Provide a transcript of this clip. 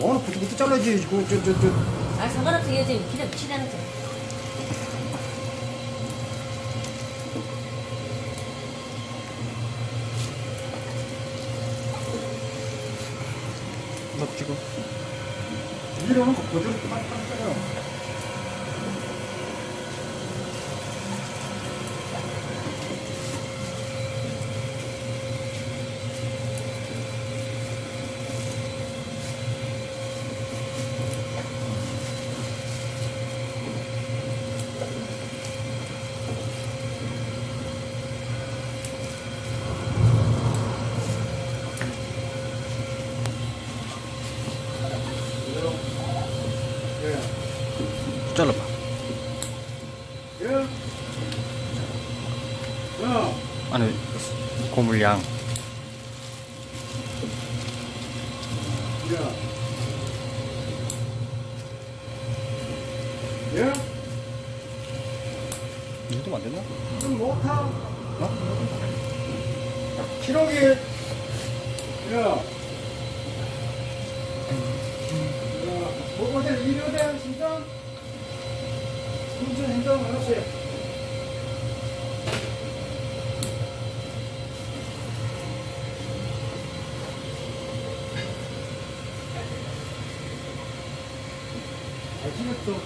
오늘 부터 잘라야지. 아, 상관없어. 이거 지금 기름 치라는 거. 너 지금 이러는 거 그대로 딱 잘라요. 잘라봐. 예? 야, 아니 고물량. 야. 예? 이 정도면 안 됐나? 좀 못하? 어? 기록이. 야. 뭐거든 일요대 신장? 순천 행정 하나씩. 아침에 또